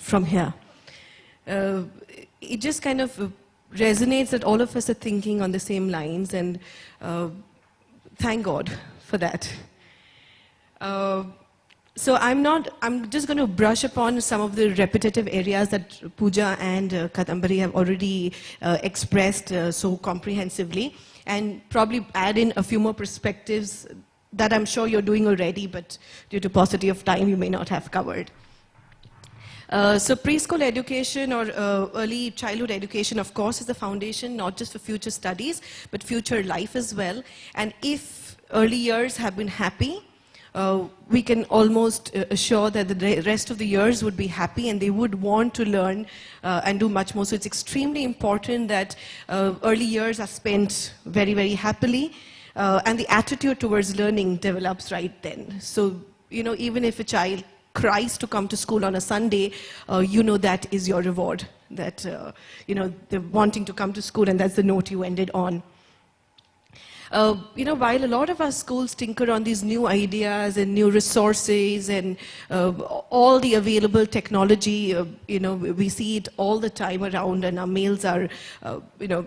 from here. It just kind of resonates that all of us are thinking on the same lines, and thank God for that. So I'm just going to brush upon some of the repetitive areas that Pooja and Kadambari have already expressed so comprehensively, and probably add in a few more perspectives that I'm sure you're doing already, but due to paucity of time, you may not have covered. So preschool education or early childhood education, of course, is the foundation, not just for future studies, but future life as well. And if early years have been happy, we can almost assure that the rest of the years would be happy, and they would want to learn and do much more. So it's extremely important that early years are spent very, very happily, and the attitude towards learning develops right then. So, you know, even if a child cries to come to school on a Sunday, you know that is your reward, that, you know, they're wanting to come to school, and that's the note you ended on. You know, while a lot of our schools tinker on these new ideas and new resources and all the available technology, you know, we see it all the time around, and our mails are, you know,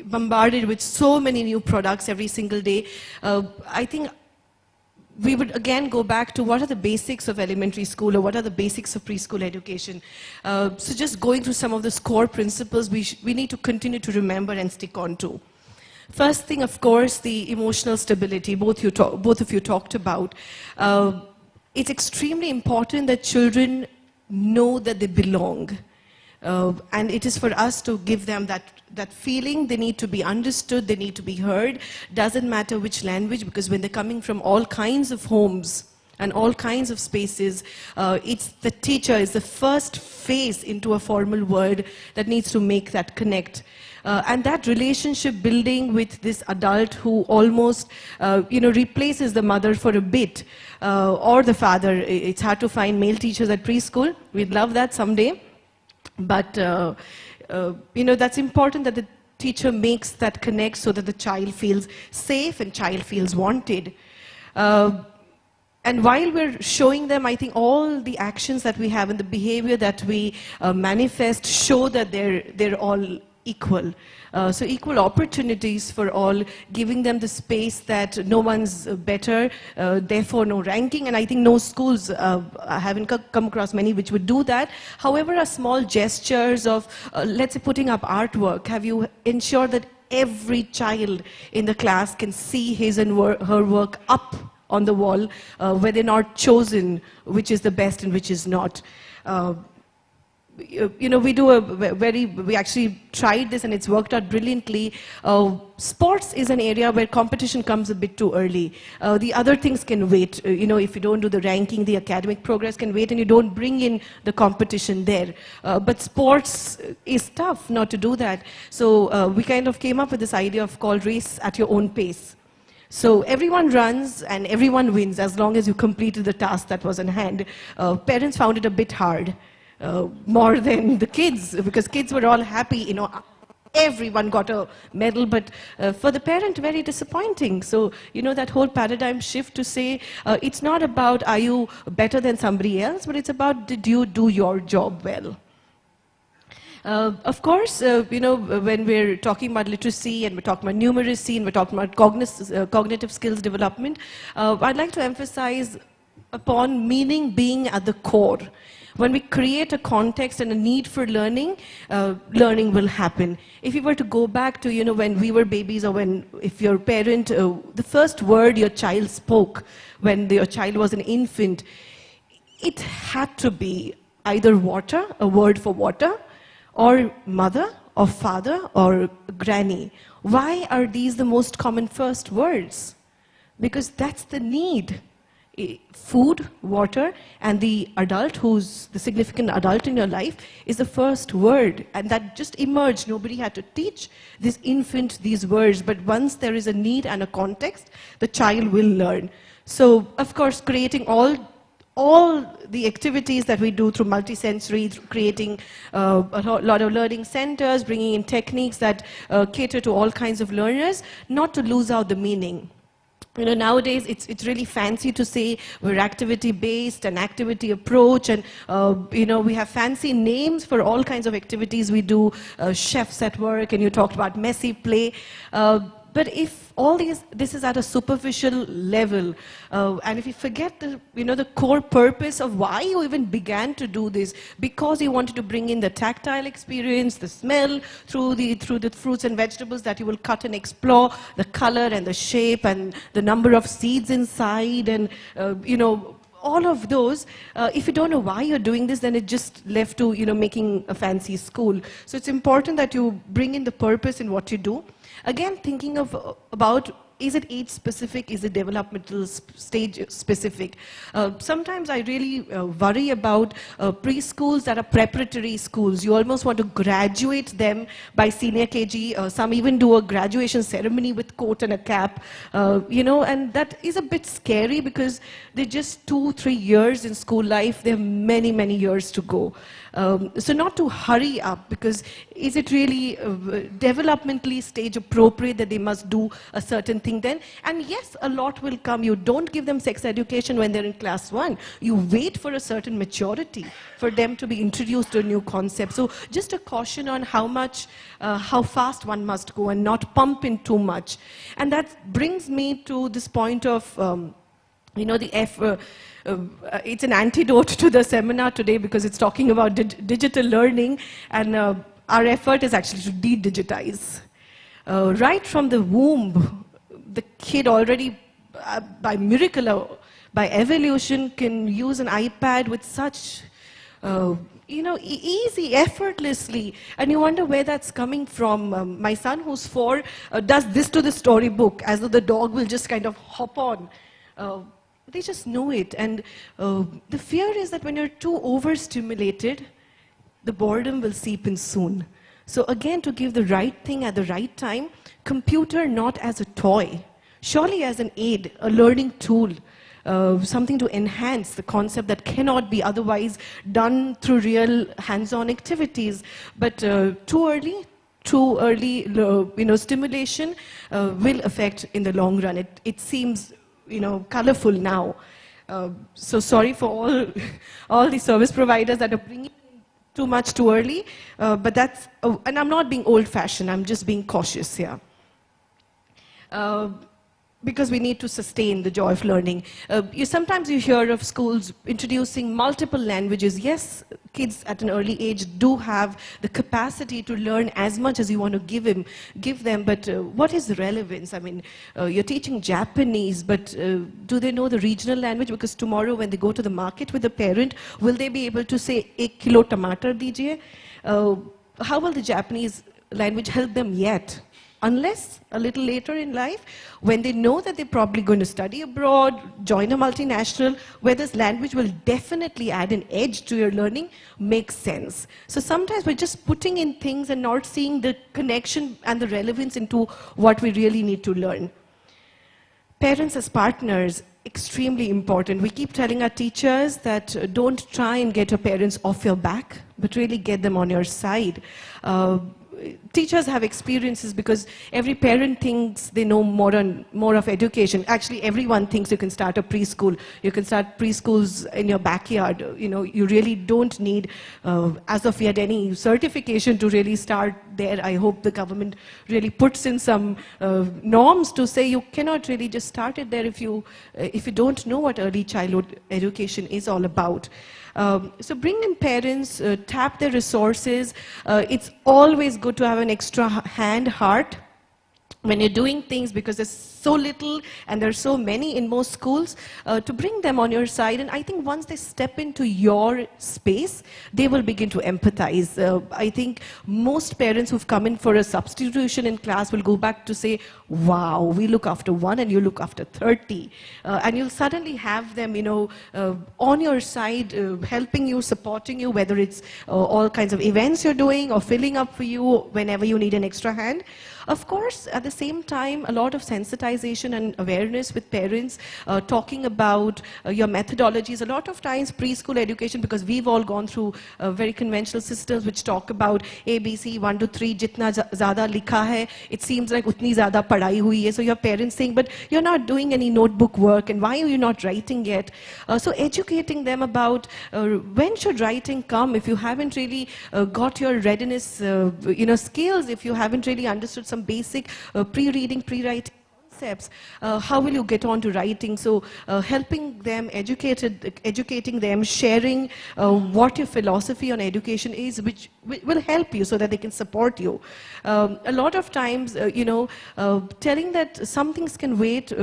bombarded with so many new products every single day. I think we would again go back to what are the basics of elementary school, or what are the basics of preschool education. So just going through some of the core principles we need to continue to remember and stick on to. First thing, of course, the emotional stability, both of you talked about. It's extremely important that children know that they belong. And it is for us to give them that feeling. They need to be understood, they need to be heard. Doesn't matter which language, because when they're coming from all kinds of homes and all kinds of spaces, it's the teacher is the first face into a formal word that needs to make that connect. And that relationship building with this adult who almost, you know, replaces the mother for a bit, or the father. It's hard to find male teachers at preschool. We'd love that someday. But, you know, that's important that the teacher makes that connect so that the child feels safe and child feels wanted. And while we're showing them, I think all the actions that we have and the behavior that we manifest show that they're all equal. So equal opportunities for all, giving them the space that no one's better, therefore no ranking. And I think no schools, I haven't come across many which would do that. However, a small gestures of, let's say, putting up artwork, have you ensured that every child in the class can see his and her work up on the wall, where they're not chosen which is the best and which is not. You know, we actually tried this and it's worked out brilliantly. Sports is an area where competition comes a bit too early. The other things can wait. You know, if you don't do the ranking, the academic progress can wait, and you don't bring in the competition there. But sports is tough not to do that. So we kind of came up with this idea of called race at your own pace. So everyone runs and everyone wins as long as you completed the task that was in hand. Parents found it a bit hard. More than the kids, because kids were all happy, you know, everyone got a medal, but for the parent, very disappointing. So, you know, that whole paradigm shift to say, it's not about are you better than somebody else, but it's about did you do your job well. Of course, you know, when we're talking about literacy and we're talking about numeracy and we're talking about cognitive skills development, I'd like to emphasize upon meaning being at the core. When we create a context and a need for learning, learning will happen. If you were to go back to, you know, when we were babies, or if your parent, the first word your child spoke when your child was an infant, it had to be either water, a word for water, or mother, or father, or granny. Why are these the most common first words? Because that's the need. Food, water, and the adult who's the significant adult in your life is the first word, and that just emerged. Nobody had to teach this infant these words, but once there is a need and a context, the child will learn. So, of course, creating all the activities that we do through multisensory, through creating a lot of learning centers, bringing in techniques that cater to all kinds of learners, not to lose out the meaning. Nowadays it's really fancy to say we're activity-based and activity approach, and we have fancy names for all kinds of activities we do, chefs at work, and you talked about messy play. But if all this is at a superficial level, and if you forget the core purpose of why you even began to do this, because you wanted to bring in the tactile experience, the smell through the fruits and vegetables that you will cut and explore, the color and the shape and the number of seeds inside, and all of those, if you don't know why you're doing this, then it just left to making a fancy school. So it's important that you bring in the purpose in what you do. Again, thinking about, is it age specific, is it developmental stage specific? Sometimes I really worry about preschools that are preparatory schools. You almost want to graduate them by senior KG. Some even do a graduation ceremony with coat and a cap, and that is a bit scary because they're just 2-3 years in school life. They have many, many years to go. So not to hurry up, because is it really developmentally stage appropriate that they must do a certain thing then? And yes, a lot will come. You don't give them sex education when they're in class 1. You wait for a certain maturity for them to be introduced to a new concept. So just a caution on how fast one must go and not pump in too much. And that brings me to this point of it's an antidote to the seminar today because it's talking about digital learning, and our effort is actually to de-digitize. Right from the womb, the kid already, by miracle, by evolution, can use an iPad with such, easy, effortlessly. And you wonder where that's coming from. My son, who's 4, does this to the storybook, as though the dog will just kind of hop on. They just know it. And the fear is that when you're too overstimulated, the boredom will seep in soon. So again, to give the right thing at the right time, computer not as a toy, surely as an aid, a learning tool, something to enhance the concept that cannot be otherwise done through real hands-on activities. But too early stimulation will affect in the long run. It seems colorful now. So sorry for all the service providers that are bringing too much too early, but that's, and I'm not being old-fashioned, I'm just being cautious here. Because we need to sustain the joy of learning. Sometimes you hear of schools introducing multiple languages. Yes, kids at an early age do have the capacity to learn as much as you want to give them, but what is the relevance? I mean, you're teaching Japanese, but do they know the regional language? Because tomorrow when they go to the market with a parent, will they be able to say, 1 kilo tomato dijiye? How will the Japanese language help them yet? Unless a little later in life, when they know that they're probably going to study abroad, join a multinational, where this language will definitely add an edge to your learning, makes sense. So sometimes we're just putting in things and not seeing the connection and the relevance into what we really need to learn. Parents as partners, extremely important. We keep telling our teachers that don't try and get your parents off your back, but really get them on your side. Teachers have experiences because every parent thinks they know more of education. Actually, everyone thinks you can start a preschool. You can start preschools in your backyard. You really don't need, as of yet, any certification to really start there. I hope the government really puts in some norms to say you cannot really just start it there if you don't know what early childhood education is all about. So bring in parents, tap their resources. It's always good to have an extra heart when you're doing things, because there's so little and there's so many in most schools, to bring them on your side. And I think once they step into your space, they will begin to empathize. I think most parents who've come in for a substitution in class will go back to say, wow, we look after 1 and you look after 30. And you'll suddenly have them, on your side, helping you, supporting you, whether it's all kinds of events you're doing or filling up for you whenever you need an extra hand. Of course, at the same time, a lot of sensitization and awareness with parents, talking about your methodologies. A lot of times preschool education, because we've all gone through very conventional systems which talk about ABC 1 to 3, jitna zyada likha hai, it seems like utni zyada padhai hui hai. So your parents saying, but you're not doing any notebook work, and why are you not writing yet? So educating them about when should writing come if you haven't really got your readiness skills, if you haven't really understood some basic pre-reading, pre-writing concepts, how will you get on to writing? So helping them, educating them, sharing what your philosophy on education is, which will help you so that they can support you. A lot of times, telling that some things can wait,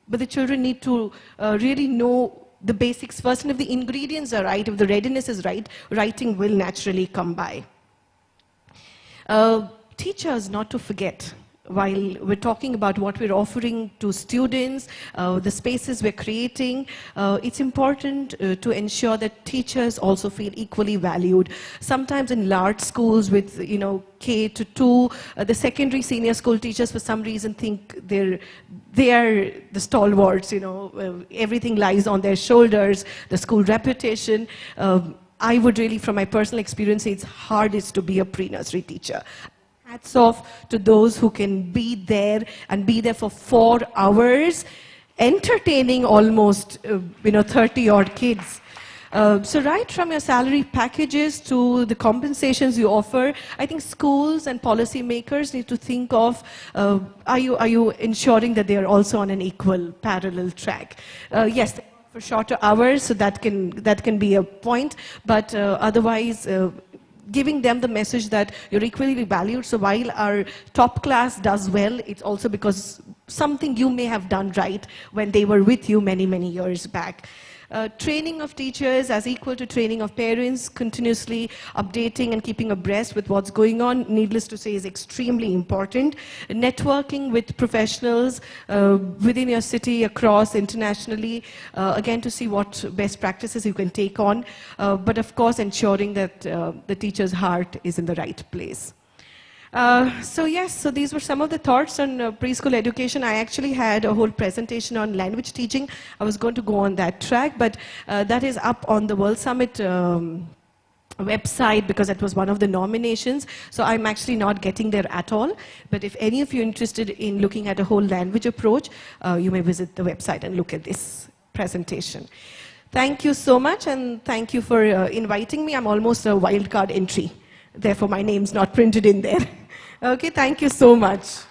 but the children need to really know the basics first, and if the ingredients are right, if the readiness is right, writing will naturally come by. Teachers, not to forget, while we're talking about what we're offering to students, the spaces we're creating, it's important to ensure that teachers also feel equally valued. Sometimes in large schools with, K to 2, the secondary senior school teachers for some reason think they are the stalwarts, everything lies on their shoulders, the school reputation. I would really, from my personal experience, say it's hardest to be a pre-nursery teacher. Hats off to those who can be there and be there for 4 hours, entertaining almost, 30-odd kids. So right from your salary packages to the compensations you offer, I think schools and policymakers need to think of, are you ensuring that they are also on an equal, parallel track? Yes, for shorter hours, so that can be a point, but otherwise, giving them the message that you're equally valued. So while our top class does well, it's also because something you may have done right when they were with you many, many years back. Training of teachers as equal to training of parents, continuously updating and keeping abreast with what's going on, needless to say, is extremely important. Networking with professionals within your city, across, internationally, again to see what best practices you can take on, but of course ensuring that the teacher's heart is in the right place. So these were some of the thoughts on preschool education. I actually had a whole presentation on language teaching. I was going to go on that track, but that is up on the World Summit website because that was one of the nominations. So I'm actually not getting there at all. But if any of you are interested in looking at a whole language approach, you may visit the website and look at this presentation. Thank you so much, and thank you for inviting me. I'm almost a wildcard entry. Therefore, my name's not printed in there. Okay, thank you so much.